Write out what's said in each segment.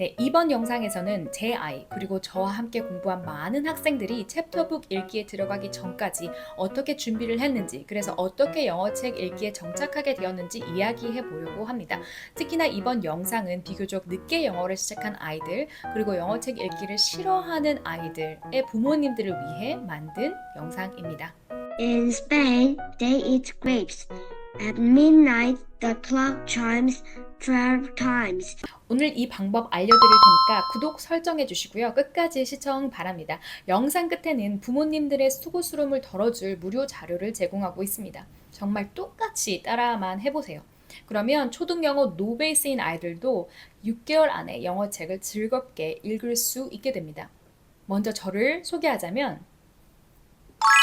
네, 이번 영상에서는 제 아이 그리고 저와 함께 공부한 많은 학생들이 챕터북 읽기에 들어가기 전까지 어떻게 준비를 했는지, 그래서 어떻게 영어책 읽기에 정착하게 되었는지 이야기해 보려고 합니다. 특히나 이번 영상은 비교적 늦게 영어를 시작한 아이들 그리고 영어책 읽기를 싫어하는 아이들의 부모님들을 위해 만든 영상입니다. In Spain, they eat grapes. At midnight, the clock chimes 12 times. 오늘 이 방법 알려드릴 테니까 구독 설정해 주시고요. 끝까지 시청 바랍니다. 영상 끝에는 부모님들의 수고스러움을 덜어줄 무료 자료를 제공하고 있습니다. 정말 똑같이 따라만 해보세요. 그러면 초등영어 노베이스인 아이들도 6개월 안에 영어책을 즐겁게 읽을 수 있게 됩니다. 먼저 저를 소개하자면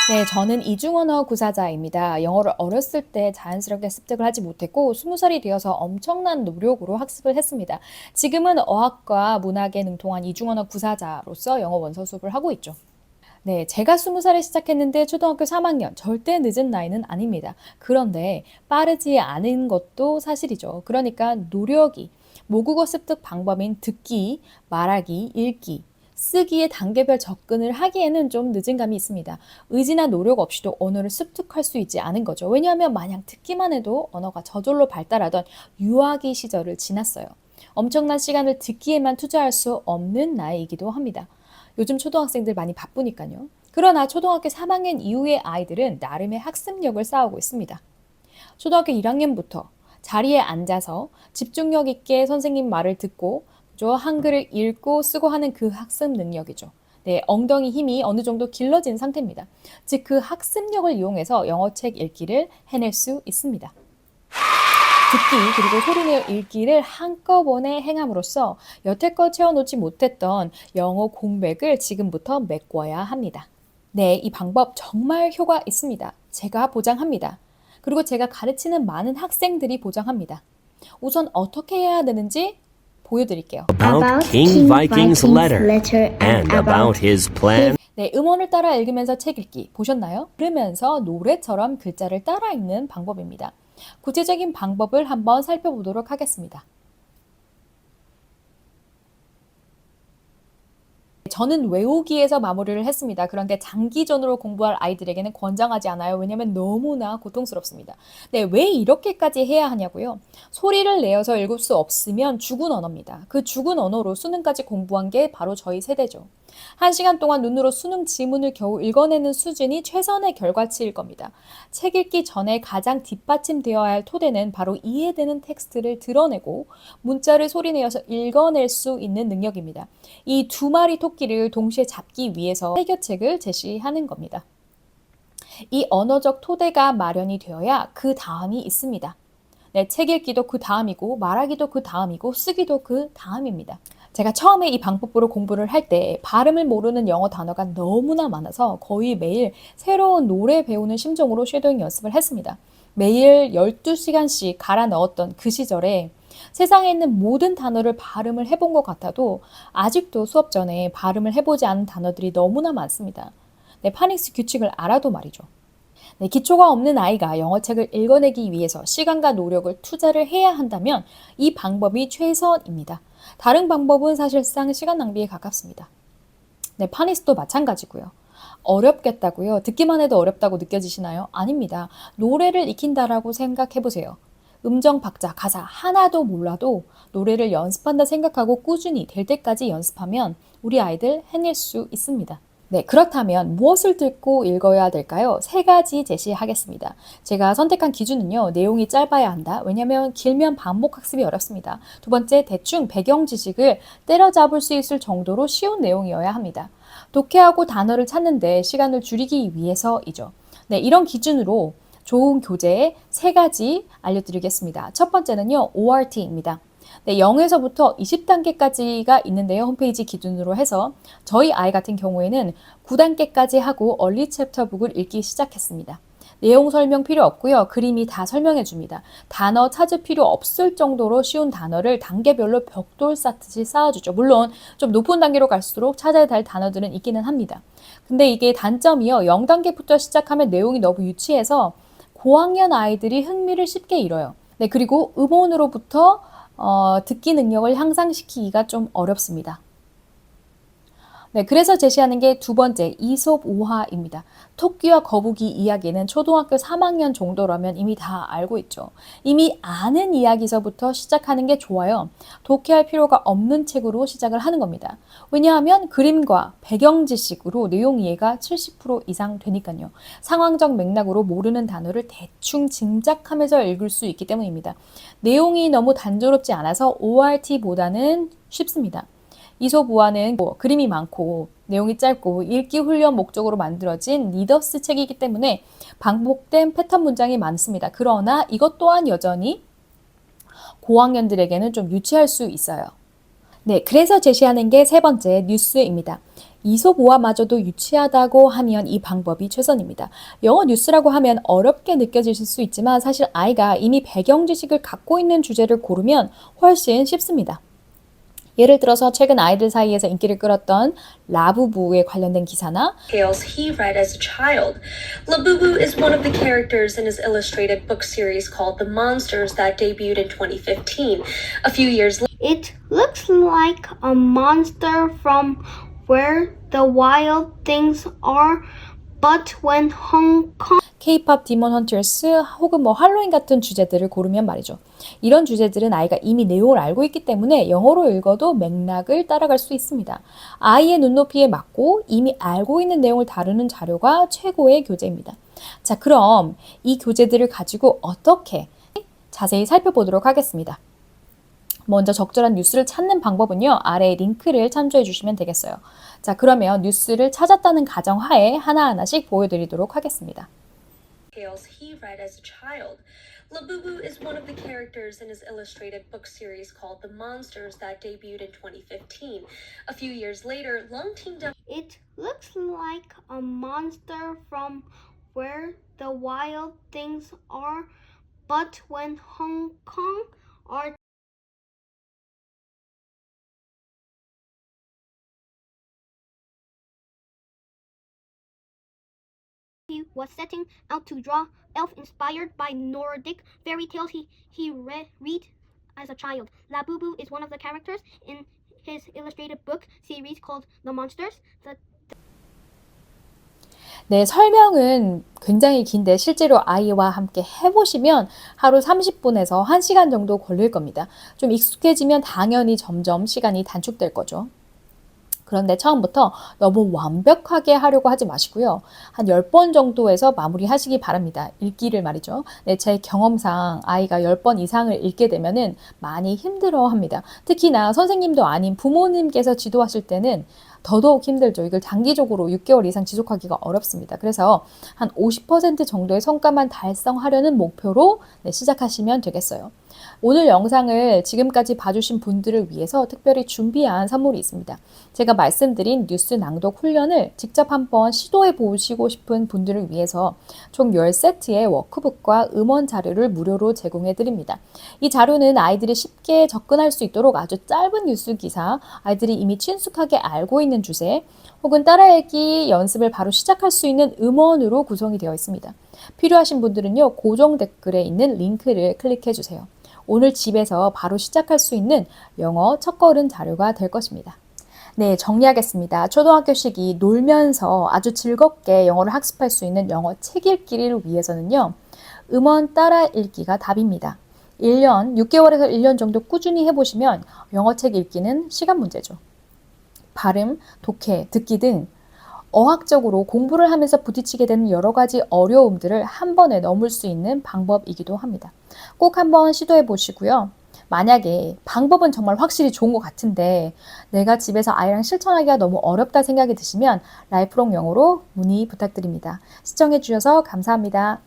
네, 저는 이중언어 구사자입니다. 영어를 어렸을 때 자연스럽게 습득을 하지 못했고 20살이 되어서 엄청난 노력으로 학습을 했습니다. 지금은 어학과 문학에 능통한 이중언어 구사자로서 영어 원서 수업을 하고 있죠. 네, 제가 20살에 시작했는데 초등학교 3학년, 절대 늦은 나이는 아닙니다. 그런데 빠르지 않은 것도 사실이죠. 그러니까 노력이 모국어 습득 방법인 듣기, 말하기, 읽기, 쓰기의 단계별 접근을 하기에는 좀 늦은 감이 있습니다. 의지나 노력 없이도 언어를 습득할 수 있지 않은 거죠. 왜냐하면 마냥 듣기만 해도 언어가 저절로 발달하던 유아기 시절을 지났어요. 엄청난 시간을 듣기에만 투자할 수 없는 나이이기도 합니다. 요즘 초등학생들 많이 바쁘니까요. 그러나 초등학교 3학년 이후의 아이들은 나름의 학습력을 쌓아오고 있습니다. 초등학교 1학년부터 자리에 앉아서 집중력 있게 선생님 말을 듣고 한글을 읽고 쓰고 하는 그 학습 능력이죠. 네, 엉덩이 힘이 어느 정도 길러진 상태입니다. 즉, 그 학습력을 이용해서 영어책 읽기를 해낼 수 있습니다. 듣기 그리고 소리내어 읽기를 한꺼번에 행함으로써 여태껏 채워놓지 못했던 영어 공백을 지금부터 메꿔야 합니다. 네, 이 방법 정말 효과 있습니다. 제가 보장합니다. 그리고 제가 가르치는 많은 학생들이 보장합니다. 우선 어떻게 해야 되는지 보여드릴게요. About King Viking's letter and about his plan. 네, 음원을 따라 읽으면서 책 읽기 보셨나요? 들으면서 노래처럼 글자를 따라 읽는 방법입니다. 구체적인 방법을 한번 살펴보도록 하겠습니다. 저는 외우기에서 마무리를 했습니다. 그런데 장기전으로 공부할 아이들에게는 권장하지 않아요. 왜냐하면 너무나 고통스럽습니다. 네, 왜 이렇게까지 해야 하냐고요? 소리를 내어서 읽을 수 없으면 죽은 언어입니다. 그 죽은 언어로 수능까지 공부한 게 바로 저희 세대죠. 1시간 동안 눈으로 수능 지문을 겨우 읽어내는 수준이 최선의 결과치일 겁니다. 책 읽기 전에 가장 뒷받침되어야 할 토대는 바로 이해되는 텍스트를 드러내고 문자를 소리내어서 읽어낼 수 있는 능력입니다. 이 두 마리 토끼를 동시에 잡기 위해서 해결책을 제시하는 겁니다. 이 언어적 토대가 마련이 되어야 그 다음이 있습니다. 네, 책 읽기도 그 다음이고 말하기도 그 다음이고 쓰기도 그 다음입니다. 제가 처음에 이 방법으로 공부를 할 때 발음을 모르는 영어 단어가 너무나 많아서 거의 매일 새로운 노래 배우는 심정으로 쉐도잉 연습을 했습니다. 매일 12시간씩 갈아 넣었던 그 시절에 세상에 있는 모든 단어를 발음을 해본 것 같아도 아직도 수업 전에 발음을 해보지 않은 단어들이 너무나 많습니다. 네, 파닉스 규칙을 알아도 말이죠. 네, 기초가 없는 아이가 영어책을 읽어내기 위해서 시간과 노력을 투자를 해야 한다면 이 방법이 최선입니다. 다른 방법은 사실상 시간 낭비에 가깝습니다. 네, 파닉스도 마찬가지고요. 어렵겠다고요? 듣기만 해도 어렵다고 느껴지시나요? 아닙니다. 노래를 익힌다라고 생각해보세요. 음정, 박자, 가사 하나도 몰라도 노래를 연습한다 생각하고 꾸준히 될 때까지 연습하면 우리 아이들 해낼 수 있습니다. 네, 그렇다면 무엇을 듣고 읽어야 될까요? 3가지 제시하겠습니다. 제가 선택한 기준은요, 내용이 짧아야 한다. 왜냐하면 길면 반복 학습이 어렵습니다. 두 번째, 대충 배경 지식을 때려잡을 수 있을 정도로 쉬운 내용이어야 합니다. 독해하고 단어를 찾는데 시간을 줄이기 위해서이죠. 네, 이런 기준으로 좋은 교재 3가지 알려드리겠습니다. 첫 번째는요, ORT입니다. 네, 0에서부터 20단계까지가 있는데요. 홈페이지 기준으로 해서 저희 아이 같은 경우에는 9단계까지 하고 얼리 챕터북을 읽기 시작했습니다. 내용 설명 필요 없고요. 그림이 다 설명해 줍니다. 단어 찾을 필요 없을 정도로 쉬운 단어를 단계별로 벽돌 쌓듯이 쌓아주죠. 물론 좀 높은 단계로 갈수록 찾아야 할 단어들은 있기는 합니다. 근데 이게 단점이요. 0단계부터 시작하면 내용이 너무 유치해서 고학년 아이들이 흥미를 쉽게 잃어요. 네, 그리고 음원으로부터 듣기 능력을 향상시키기가 좀 어렵습니다. 네, 그래서 제시하는 게 두 번째, 이솝 우화입니다. 토끼와 거북이 이야기는 초등학교 3학년 정도라면 이미 다 알고 있죠. 이미 아는 이야기서부터 시작하는 게 좋아요. 독해할 필요가 없는 책으로 시작을 하는 겁니다. 왜냐하면 그림과 배경 지식으로 내용 이해가 70% 이상 되니까요. 상황적 맥락으로 모르는 단어를 대충 짐작하면서 읽을 수 있기 때문입니다. 내용이 너무 단조롭지 않아서 ORT보다는 쉽습니다. 이솝 우화는 그림이 많고 내용이 짧고 읽기 훈련 목적으로 만들어진 리더스 책이기 때문에 반복된 패턴 문장이 많습니다. 그러나 이것 또한 여전히 고학년들에게는 좀 유치할 수 있어요. 네, 그래서 제시하는 게 세 번째 뉴스입니다. 이솝 우화마저도 유치하다고 하면 이 방법이 최선입니다. 영어 뉴스라고 하면 어렵게 느껴지실 수 있지만 사실 아이가 이미 배경 지식을 갖고 있는 주제를 고르면 훨씬 쉽습니다. 예를 들어서 최근 아이들 사이에서 인기를 끌었던 라부부에 관련된 기사나 tales he read as a child. Labubu is one of the characters in his illustrated book series called The Monsters that debuted in 2015. A few years later, It looks like a monster from where the wild things are, but when Hong Kong K-pop 디몬 헌터스 혹은 할로윈 같은 주제들을 고르면 말이죠. 이런 주제들은 아이가 이미 내용을 알고 있기 때문에 영어로 읽어도 맥락을 따라갈 수 있습니다. 아이의 눈높이에 맞고 이미 알고 있는 내용을 다루는 자료가 최고의 교재입니다. 자, 그럼 이 교재들을 가지고 어떻게 자세히 살펴보도록 하겠습니다. 먼저 적절한 뉴스를 찾는 방법은요. 아래 링크를 참조해 주시면 되겠어요. 자, 그러면 뉴스를 찾았다는 가정하에 하나하나씩 보여드리도록 하겠습니다. tales he read as a child. Labubu is one of the characters in his illustrated book series called The Monsters that debuted in 2015. A few years later, Lung teamed up. It looks like a monster from where the wild things are, but when Hong Kong are he was setting out to draw elf inspired by Nordic fairy tales he read as a child. Labubu is one of the characters in his illustrated book series called The Monsters. 네, 설명은 굉장히 긴데 실제로 아이와 함께 해보시면 하루 30분에서 1시간 정도 걸릴 겁니다. 좀 익숙해지면 당연히 점점 시간이 단축될 거죠. 그런데 처음부터 너무 완벽하게 하려고 하지 마시고요. 한 10번 정도에서 마무리하시기 바랍니다. 읽기를 말이죠. 네, 제 경험상 아이가 10번 이상을 읽게 되면은 많이 힘들어합니다. 특히나 선생님도 아닌 부모님께서 지도하실 때는 더더욱 힘들죠. 이걸 장기적으로 6개월 이상 지속하기가 어렵습니다. 그래서 한 50% 정도의 성과만 달성하려는 목표로 시작하시면 되겠어요. 오늘 영상을 지금까지 봐주신 분들을 위해서 특별히 준비한 선물이 있습니다. 제가 말씀드린 뉴스 낭독 훈련을 직접 한번 시도해 보시고 싶은 분들을 위해서 총 10세트의 워크북과 음원 자료를 무료로 제공해 드립니다. 이 자료는 아이들이 쉽게 접근할 수 있도록 아주 짧은 뉴스 기사, 아이들이 이미 친숙하게 알고 있는 주제, 혹은 따라 읽기 연습을 바로 시작할 수 있는 음원으로 구성이 되어 있습니다. 필요하신 분들은요, 고정 댓글에 있는 링크를 클릭해 주세요. 오늘 집에서 바로 시작할 수 있는 영어 첫걸음 자료가 될 것입니다. 네, 정리하겠습니다. 초등학교 시기 놀면서 아주 즐겁게 영어를 학습할 수 있는 영어 책 읽기를 위해서는요, 음원 따라 읽기가 답입니다. 1년, 6개월에서 1년 정도 꾸준히 해보시면 영어 책 읽기는 시간 문제죠. 발음, 독해, 듣기 등 어학적으로 공부를 하면서 부딪히게 되는 여러 가지 어려움들을 한 번에 넘을 수 있는 방법이기도 합니다. 꼭 한번 시도해 보시고요. 만약에 방법은 정말 확실히 좋은 것 같은데 내가 집에서 아이랑 실천하기가 너무 어렵다 생각이 드시면 라이프롱 영어로 문의 부탁드립니다. 시청해 주셔서 감사합니다.